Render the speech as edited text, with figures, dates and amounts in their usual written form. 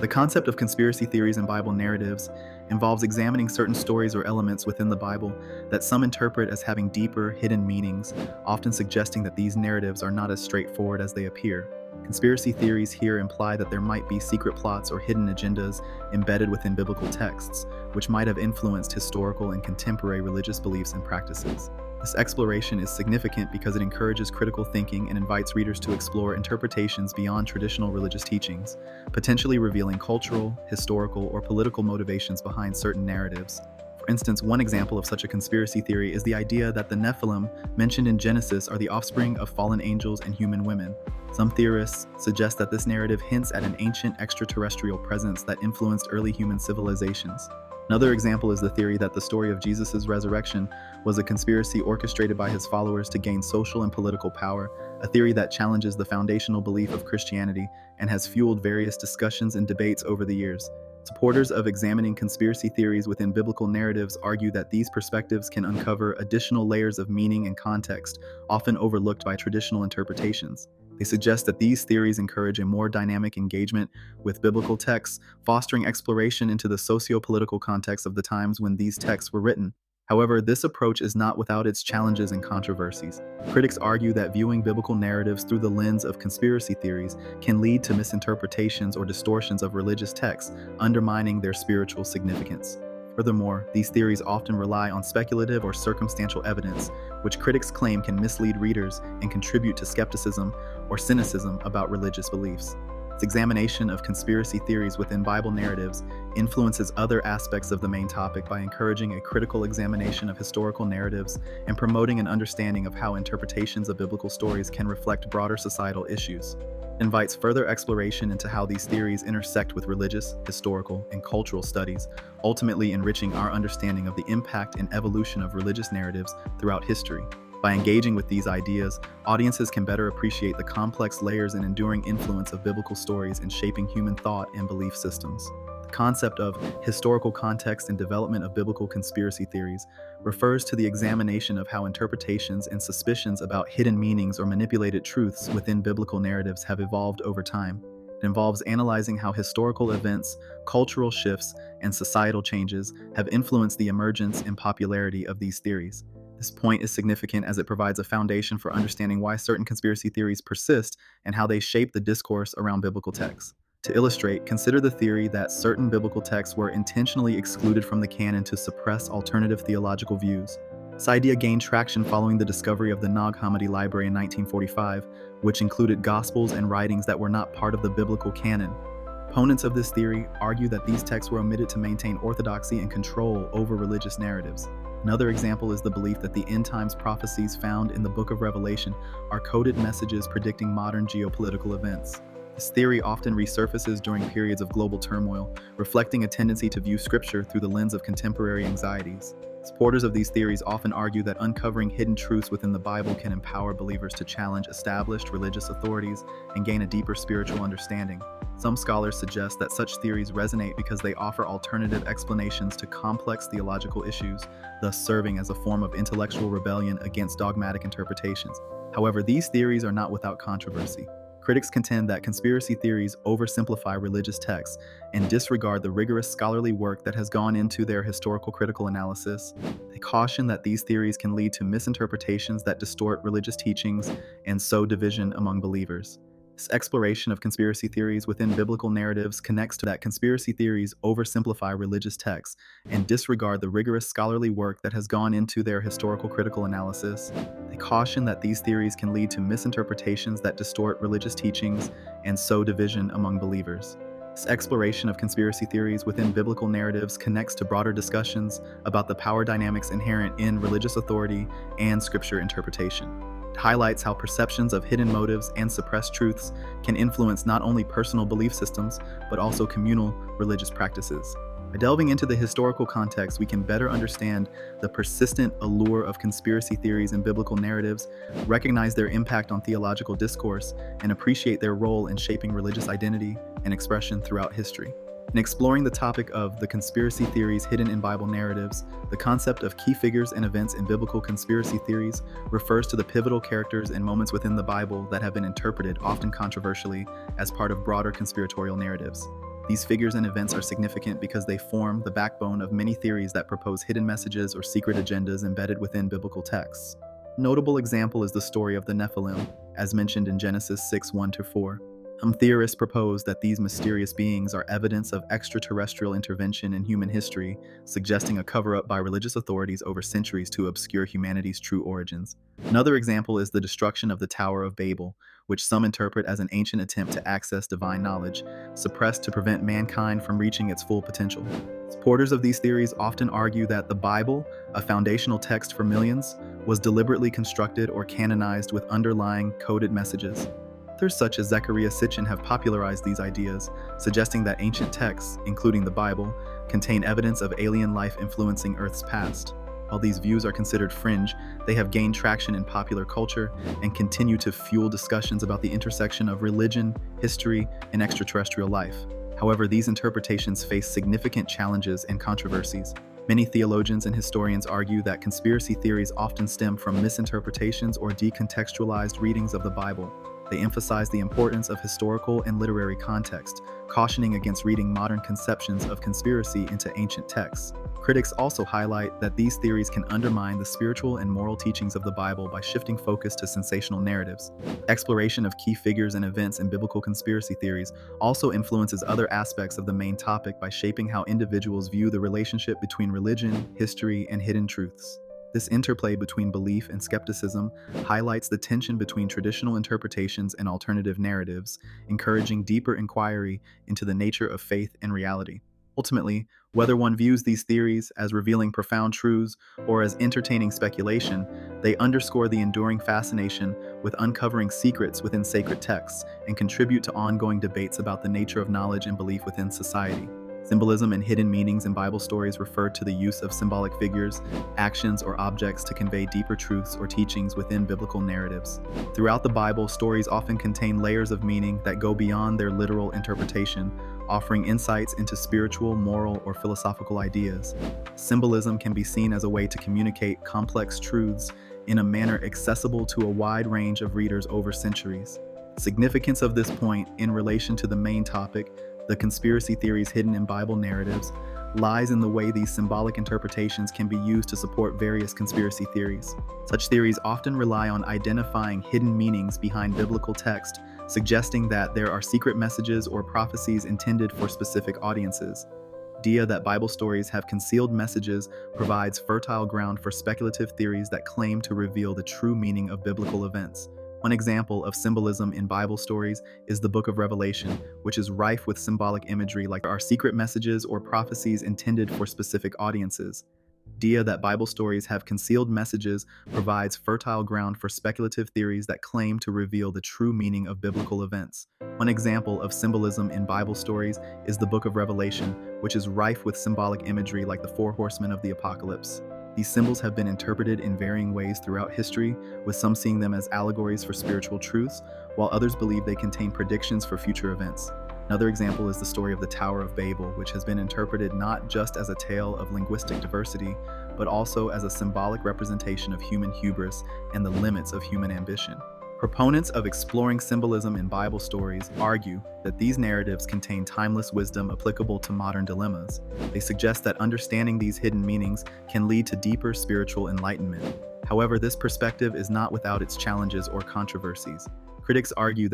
The concept of conspiracy theories in Bible narratives involves examining certain stories or elements within the Bible that some interpret as having deeper, hidden meanings, often suggesting that these narratives are not as straightforward as they appear. Conspiracy theories here imply that there might be secret plots or hidden agendas embedded within biblical texts, which might have influenced historical and contemporary religious beliefs and practices. This exploration is significant because it encourages critical thinking and invites readers to explore interpretations beyond traditional religious teachings, potentially revealing cultural, historical, or political motivations behind certain narratives. For instance, one example of such a conspiracy theory is the idea that the Nephilim mentioned in Genesis are the offspring of fallen angels and human women. Some theorists suggest that this narrative hints at an ancient extraterrestrial presence that influenced early human civilizations. Another example is the theory that the story of Jesus' resurrection was a conspiracy orchestrated by his followers to gain social and political power, a theory that challenges the foundational belief of Christianity and has fueled various discussions and debates over the years. Supporters of examining conspiracy theories within biblical narratives argue that these perspectives can uncover additional layers of meaning and context, often overlooked by traditional interpretations. They suggest that these theories encourage a more dynamic engagement with biblical texts, fostering exploration into the socio-political context of the times when these texts were written. However, this approach is not without its challenges and controversies. Critics argue that viewing biblical narratives through the lens of conspiracy theories can lead to misinterpretations or distortions of religious texts, undermining their spiritual significance. Furthermore, these theories often rely on speculative or circumstantial evidence, which critics claim can mislead readers and contribute to skepticism or cynicism about religious beliefs. Its examination of conspiracy theories within Bible narratives influences other aspects of the main topic by encouraging a critical examination of historical narratives and promoting an understanding of how interpretations of biblical stories can reflect broader societal issues. It invites further exploration into how these theories intersect with religious, historical, and cultural studies, ultimately enriching our understanding of the impact and evolution of religious narratives throughout history. By engaging with these ideas, audiences can better appreciate the complex layers and enduring influence of biblical stories in shaping human thought and belief systems. The concept of historical context and development of biblical conspiracy theories refers to the examination of how interpretations and suspicions about hidden meanings or manipulated truths within biblical narratives have evolved over time. It involves analyzing how historical events, cultural shifts, and societal changes have influenced the emergence and popularity of these theories. This point is significant as it provides a foundation for understanding why certain conspiracy theories persist and how they shape the discourse around biblical texts. To illustrate, consider the theory that certain biblical texts were intentionally excluded from the canon to suppress alternative theological views. This idea gained traction following the discovery of the Nag Hammadi Library in 1945, which included gospels and writings that were not part of the biblical canon. Opponents of this theory argue that these texts were omitted to maintain orthodoxy and control over religious narratives. Another example is the belief that the end times prophecies found in the book of Revelation are coded messages predicting modern geopolitical events. This theory often resurfaces during periods of global turmoil, reflecting a tendency to view scripture through the lens of contemporary anxieties. Supporters of these theories often argue that uncovering hidden truths within the Bible can empower believers to challenge established religious authorities and gain a deeper spiritual understanding. Some scholars suggest that such theories resonate because they offer alternative explanations to complex theological issues, thus serving as a form of intellectual rebellion against dogmatic interpretations. However, these theories are not without controversy. Critics contend that conspiracy theories oversimplify religious texts and disregard the rigorous scholarly work that has gone into their historical critical analysis. They caution that these theories can lead to misinterpretations that distort religious teachings and sow division among believers. This exploration of conspiracy theories within biblical narratives connects to that conspiracy theories oversimplify religious texts and disregard the rigorous scholarly work that has gone into their historical critical analysis. They caution that these theories can lead to misinterpretations that distort religious teachings and sow division among believers. This exploration of conspiracy theories within biblical narratives connects to broader discussions about the power dynamics inherent in religious authority and scripture interpretation. It highlights how perceptions of hidden motives and suppressed truths can influence not only personal belief systems, but also communal religious practices. By delving into the historical context, we can better understand the persistent allure of conspiracy theories in biblical narratives, recognize their impact on theological discourse, and appreciate their role in shaping religious identity and expression throughout history. In exploring the topic of the conspiracy theories hidden in Bible narratives, the concept of key figures and events in biblical conspiracy theories refers to the pivotal characters and moments within the Bible that have been interpreted, often controversially, as part of broader conspiratorial narratives. These figures and events are significant because they form the backbone of many theories that propose hidden messages or secret agendas embedded within biblical texts. Notable example is the story of the Nephilim, as mentioned in Genesis 6:1-4. Some theorists propose that these mysterious beings are evidence of extraterrestrial intervention in human history, suggesting a cover-up by religious authorities over centuries to obscure humanity's true origins. Another example is the destruction of the Tower of Babel, which some interpret as an ancient attempt to access divine knowledge, suppressed to prevent mankind from reaching its full potential. Supporters of these theories often argue that the Bible, a foundational text for millions, was deliberately constructed or canonized with underlying coded messages. Authors such as Zecharia Sitchin have popularized these ideas, suggesting that ancient texts, including the Bible, contain evidence of alien life influencing Earth's past. While these views are considered fringe, they have gained traction in popular culture and continue to fuel discussions about the intersection of religion, history, and extraterrestrial life. However, these interpretations face significant challenges and controversies. Many theologians and historians argue that conspiracy theories often stem from misinterpretations or decontextualized readings of the Bible. They emphasize the importance of historical and literary context, cautioning against reading modern conceptions of conspiracy into ancient texts. Critics also highlight that these theories can undermine the spiritual and moral teachings of the Bible by shifting focus to sensational narratives. Exploration of key figures and events in biblical conspiracy theories also influences other aspects of the main topic by shaping how individuals view the relationship between religion, history, and hidden truths. This interplay between belief and skepticism highlights the tension between traditional interpretations and alternative narratives, encouraging deeper inquiry into the nature of faith and reality. Ultimately, whether one views these theories as revealing profound truths or as entertaining speculation, they underscore the enduring fascination with uncovering secrets within sacred texts and contribute to ongoing debates about the nature of knowledge and belief within society. Symbolism and hidden meanings in Bible stories refer to the use of symbolic figures, actions, or objects to convey deeper truths or teachings within biblical narratives. Throughout the Bible, stories often contain layers of meaning that go beyond their literal interpretation, offering insights into spiritual, moral, or philosophical ideas. Symbolism can be seen as a way to communicate complex truths in a manner accessible to a wide range of readers over centuries. Significance of this point in relation to the main topic, the conspiracy theories hidden in Bible narratives, lies in the way these symbolic interpretations can be used to support various conspiracy theories. Such theories often rely on identifying hidden meanings behind biblical text, suggesting that there are secret messages or prophecies intended for specific audiences. The idea that Bible stories have concealed messages provides fertile ground for speculative theories that claim to reveal the true meaning of biblical events. One example of symbolism in Bible stories is the Book of Revelation, which is rife with symbolic imagery like there are secret messages or prophecies intended for specific audiences. The idea that Bible stories have concealed messages provides fertile ground for speculative theories that claim to reveal the true meaning of biblical events. One example of symbolism in Bible stories is the Book of Revelation, which is rife with symbolic imagery like the four horsemen of the apocalypse. These symbols have been interpreted in varying ways throughout history, with some seeing them as allegories for spiritual truths, while others believe they contain predictions for future events. Another example is the story of the Tower of Babel, which has been interpreted not just as a tale of linguistic diversity, but also as a symbolic representation of human hubris and the limits of human ambition. Proponents of exploring symbolism in Bible stories argue that these narratives contain timeless wisdom applicable to modern dilemmas. They suggest that understanding these hidden meanings can lead to deeper spiritual enlightenment. However, this perspective is not without its challenges or controversies. Critics argue that